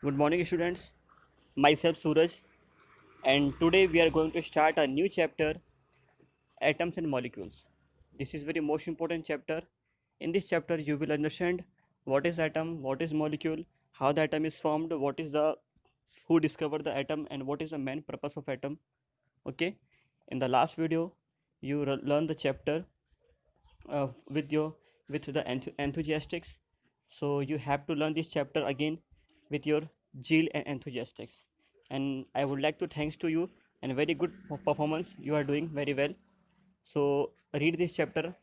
Good morning, students. Myself Suraj, and today we are going to start a new chapter, atoms and molecules. This is very most important chapter. In this chapter, you will understand what is atom, what is molecule, how the atom is formed, what is the who discovered the atom, and what is the main purpose of atom. Okay. In the last video, you learned the chapter with your with the enthusiastics. So you have to learn this chapter again with your zeal and enthusiastics. And I would like to thanks to you and very good performance. You are doing very well. So read this chapter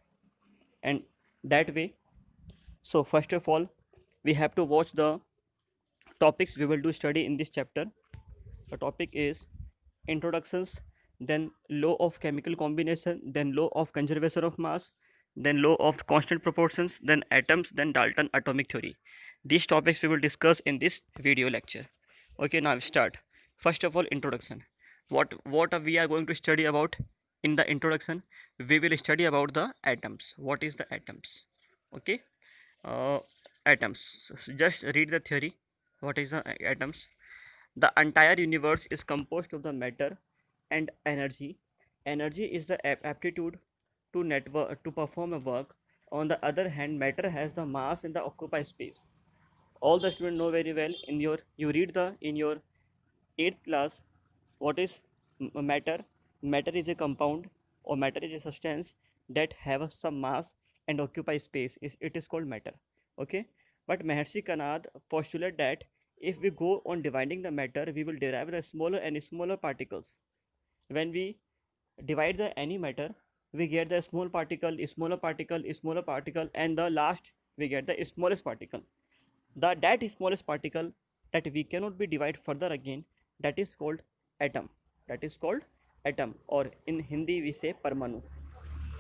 and that way. So first of all, we have to watch the topics we will do study in this chapter. The topic is introductions, then law of chemical combination, then law of conservation of mass, then law of constant proportions, then atoms, then Dalton atomic theory. These topics we will discuss in this video lecture. Okay, now start. First of all, introduction. What we are going to study about in the introduction? We will study about the atoms. What is the atoms? Okay, uh, atoms. Just read the theory. What is the atoms? The entire universe is composed of the matter and energy. Energy is the aptitude to network to perform a work. On the other hand, matter has the mass and the occupied space. All the students know very well in your you read the in your 8th class what is matter. Matter is a compound or matter is a substance that have some mass and occupy space. It is called matter. Okay, but Maharshi Kanad postulate that if we go on dividing the matter, we will derive the smaller and smaller particles. When we divide the any matter, we get the small particle, smaller particle, smaller particle, and the last we get the smallest particle. That smallest particle that we cannot be divided further again, that is called atom. That is called atom, or in Hindi we say parmanu.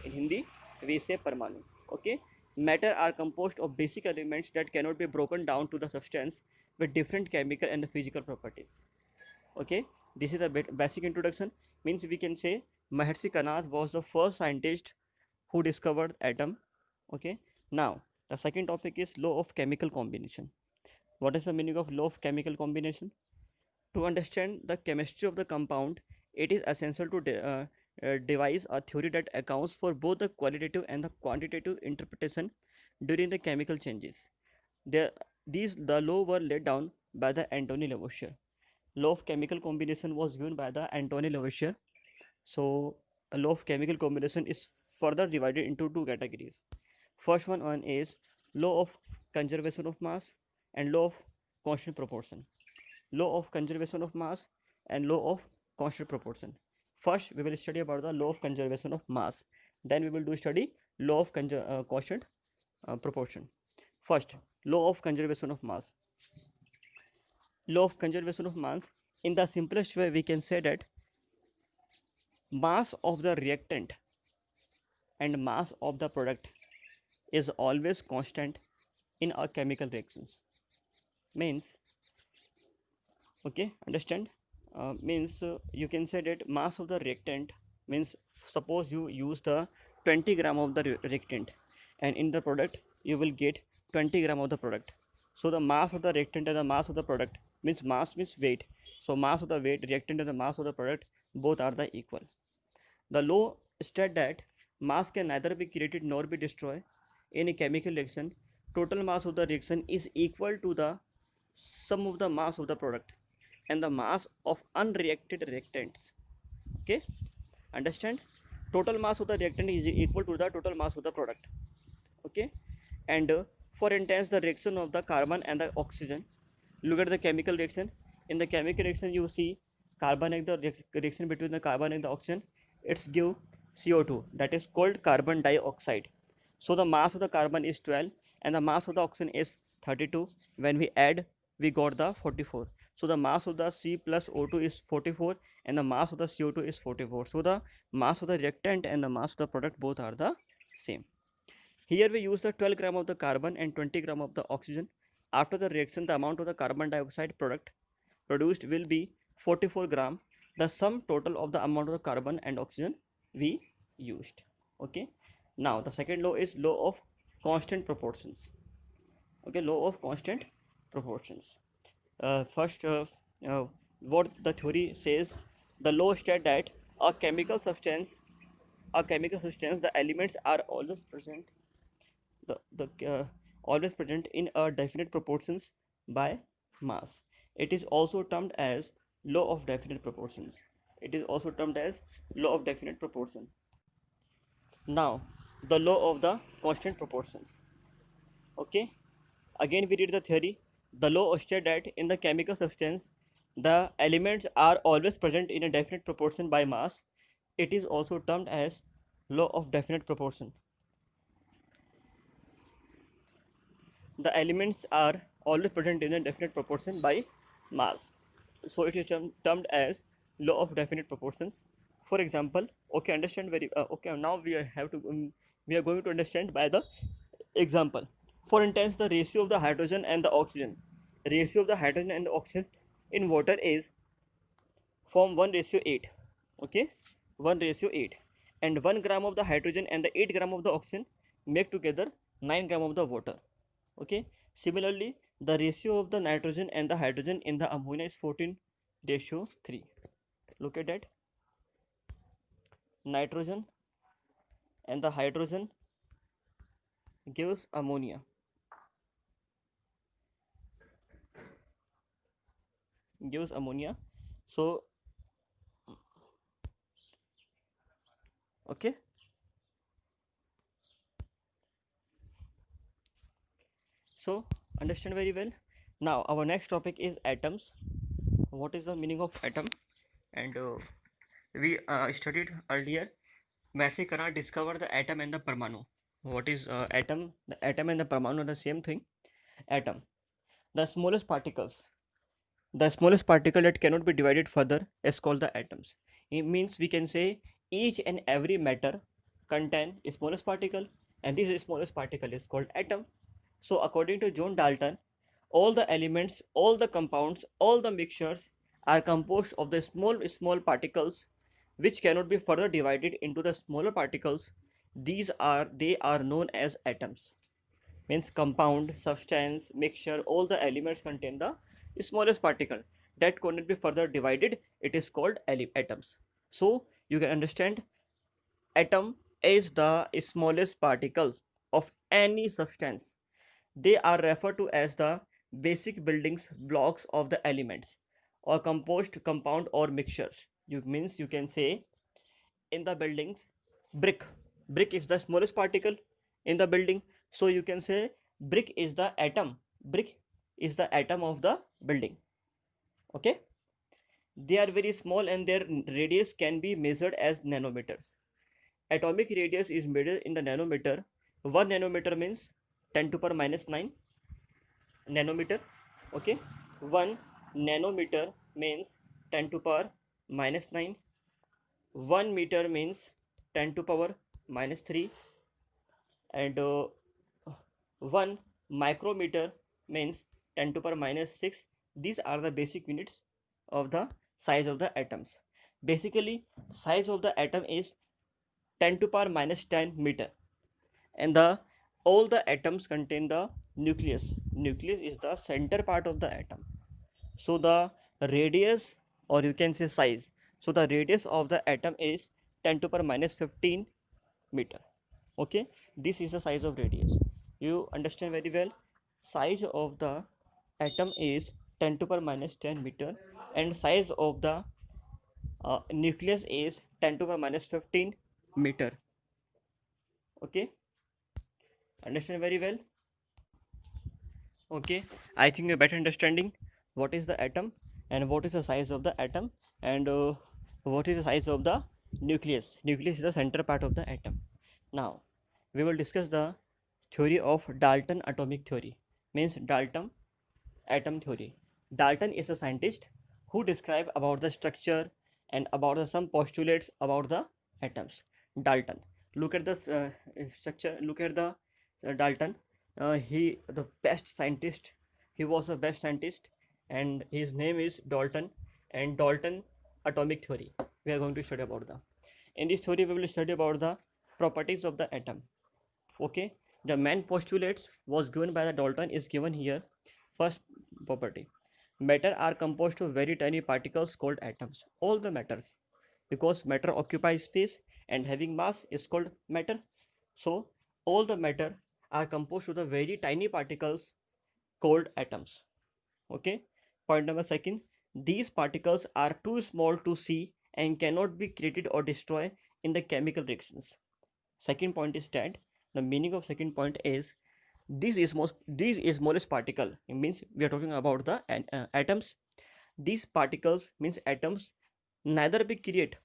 In Hindi we say parmanu. Okay, matter are composed of basic elements that cannot be broken down to the substance with different chemical and physical properties. Okay, this is a basic introduction. Means we can say Maharshi Kanad was the first scientist who discovered atom. Okay, now the second topic is law of chemical combination. What is the meaning of law of chemical combination? To understand the chemistry of the compound, it is essential to devise a theory that accounts for both the qualitative and the quantitative interpretation during the chemical changes. The law were laid down by the Anthony Lavoisier. Law of chemical combination was given by the Anthony Lavoisier. So a law of chemical combination is further divided into two categories. First one is law of conservation of mass and law of constant proportion. Law of conservation of mass and law of constant proportion. First we will study about the law of conservation of mass, then we will do study law of constant proportion. First, law of conservation of mass. Law of conservation of mass, in the simplest way we can say that mass of the reactant and mass of the product is always constant in our chemical reactions. Means, okay, understand? Means you can say that mass of the reactant means, suppose you use the 20 gram of the reactant and in the product you will get 20 gram of the product. So the mass of the reactant and the mass of the product means mass means weight. So mass of the weight reactant and the mass of the product both are the equal. The law states that mass can neither be created nor be destroyed in a chemical reaction. Total mass of the reaction is equal to the sum of the mass of the product and the mass of unreacted reactants. Okay, understand? Total mass of the reactant is equal to the total mass of the product. Okay, and for instance the reaction of the carbon and the oxygen, look at the chemical reaction. In the chemical reaction you see carbon and the reaction between the carbon and the oxygen, it's give CO2, that is called carbon dioxide. So the mass of the carbon is 12 and the mass of the oxygen is 32. When we add, we got the 44. So the mass of the C plus O2 is 44 and the mass of the CO2 is 44. So the mass of the reactant and the mass of the product both are the same. Here we use the 12 gram of the carbon and 20 gram of the oxygen. After the reaction, the amount of the carbon dioxide product produced will be 44 gram, the sum total of the amount of the carbon and oxygen we used. Okay, now the second law is law of constant proportions. Okay, law of constant proportions. First, what the theory says, the law states that a chemical substance, the elements are always present, always present in a definite proportions by mass. It is also termed as law of definite proportions. It is also termed as law of definite proportion. Now, the law of the constant proportions. Okay, again we read the theory. The law states that in the chemical substance, the elements are always present in a definite proportion by mass. It is also termed as law of definite proportion. The elements are always present in a definite proportion by mass. So it is termed as law of definite proportions. For example, okay, understand very okay. Now we are going to understand by the example. For instance, the ratio of the hydrogen and the oxygen. Ratio of the hydrogen and the oxygen in water is from 1:8. Okay, 1:8, and 1 gram of the hydrogen and the 8 gram of the oxygen make together 9 gram of the water. Okay, similarly, the ratio of the nitrogen and the hydrogen in the ammonia is 14:3. Look at that. Nitrogen and the hydrogen gives ammonia. So okay, so understand very well. Now our next topic is atoms. What is the meaning of atom? And we studied earlier. Massey discovered the atom and the parmanu. What is atom? The atom and the parmanu are the same thing. Atom, the smallest particles. The smallest particle that cannot be divided further is called the atoms. It means we can say each and every matter contain a smallest particle, and this smallest particle is called atom. So according to John Dalton, all the elements, all the compounds, all the mixtures are composed of the small particles which cannot be further divided into the smaller particles. They are known as atoms. Means compound, substance, mixture, all the elements contain the smallest particle that cannot be further divided. It is called atoms. So you can understand, atom is the smallest particle of any substance. They are referred to as the basic building blocks of the elements or composed compound or mixtures. You can say in the buildings, brick is the smallest particle in the building. So you can say brick is the atom. Brick is the atom of the building. Okay, they are very small and their radius can be measured as nanometers. Atomic radius is measured in the nanometer. 1 nanometer means 10 to power minus 9 nanometer. Okay, 1 nanometer means 10 to power minus 9. 1 meter means 10 to power minus 3, and 1 micrometer means 10 to power minus 6. These are the basic units of the size of the atoms. Basically, size of the atom is 10 to power minus 10 meter, and all the atoms contain the nucleus. Nucleus is the center part of the atom. So the radius, or you can say size, so the radius of the atom is 10 to power minus 15 meter. Okay, this is the size of radius. You understand very well. Size of the atom is 10 to power minus 10 meter, and size of the nucleus is 10 to power minus 15 meter. Okay, understand very well. Okay, I think a better understanding what is the atom and what is the size of the atom, and what is the size of the nucleus. Nucleus is the center part of the atom. Now we will discuss the theory of Dalton atomic theory, means Dalton atom theory. Dalton is a scientist who described about the structure and about some postulates about the atoms. Dalton, look at the structure, look at the Dalton. He the best scientist. He was the best scientist, and his name is Dalton. And Dalton atomic theory, we are going to study about the. In this theory, we will study about the properties of the atom. Okay, the main postulates was given by the Dalton is given here. First property, Matter are composed of very tiny particles called atoms. All the matters, because matter occupies space and having mass is called matter. So all the matter are composed of the very tiny particles called atoms. Okay. Point number second, these particles are too small to see and cannot be created or destroyed in the chemical reactions. Second point is that the meaning of second point is this is smallest particle. It means we are talking about the atoms. These particles means atoms neither be create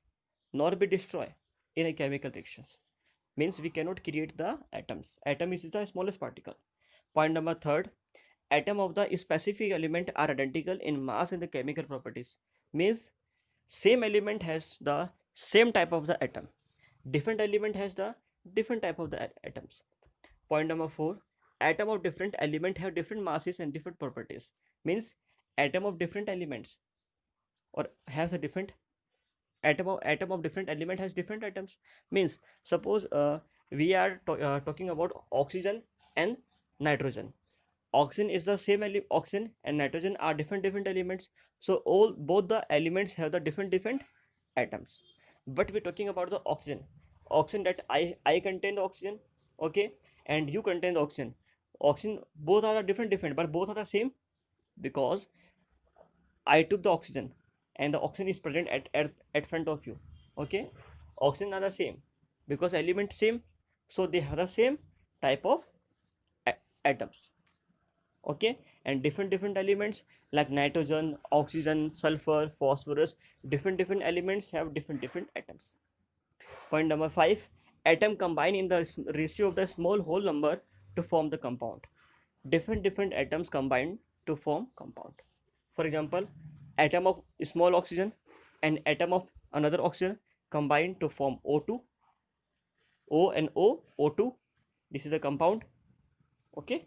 nor be destroy in a chemical reactions. Means we cannot create the atoms. Atom is the smallest particle. Point number third, atom of the specific element are identical in mass and the chemical properties. Means same element has the same type of the atom. Different element has the different type of the atoms. Point number 4, atom of different element have different masses and different properties. Means atom of different elements or has a different atom of different element has different atoms. Means suppose we are talking about oxygen and nitrogen. Oxygen is the same oxygen and nitrogen are different elements. So all both the elements have the different atoms. But we're talking about the oxygen that I contain the oxygen, okay, and you contain the oxygen both are different but both are the same, because I took the oxygen and the oxygen is present at front of you, okay. Oxygen are the same because element same, so they have the same type of atoms, okay. And different elements like nitrogen, oxygen, sulfur, phosphorus, different elements have different atoms. Point number 5, atom combine in the ratio of the small whole number to form the compound. Different atoms combine to form compound. For example, atom of small oxygen and atom of another oxygen combine to form O2, O and O, O2. This is the compound, okay.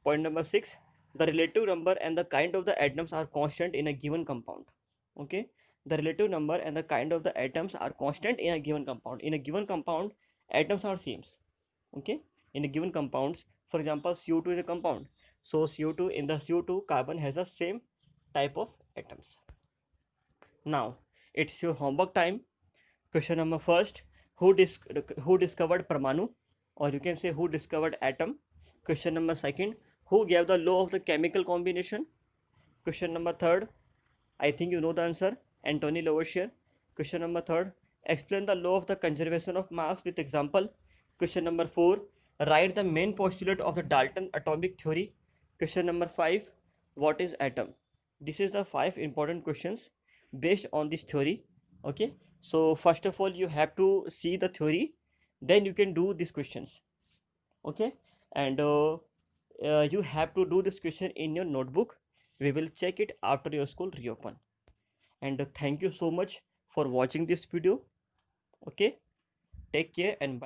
Point number 6, the relative number and the kind of the atoms are constant in a given compound, okay. The relative number and the kind of the atoms are constant in a given compound. In a given compound, atoms are same, okay. In a given compounds, for example, CO2 is a compound, so CO2 in the CO2 carbon has the same type of atoms. Now it's your homework time. Question number first, who discovered Parmanu, or you can say who discovered atom. Question number second, who gave the law of the chemical combination. Question number third, I think you know the answer, Anthony Lavoisier. Question number third, explain the law of the conservation of mass with example. Question number 4, write the main postulate of the Dalton atomic theory. Question number 5, what is atom. This is the 5 important questions based on this theory, okay. So first of all you have to see the theory, then you can do these questions, okay. And you have to do this question in your notebook. We will check it after your school reopen. And thank you so much for watching this video, okay. Take care and bye.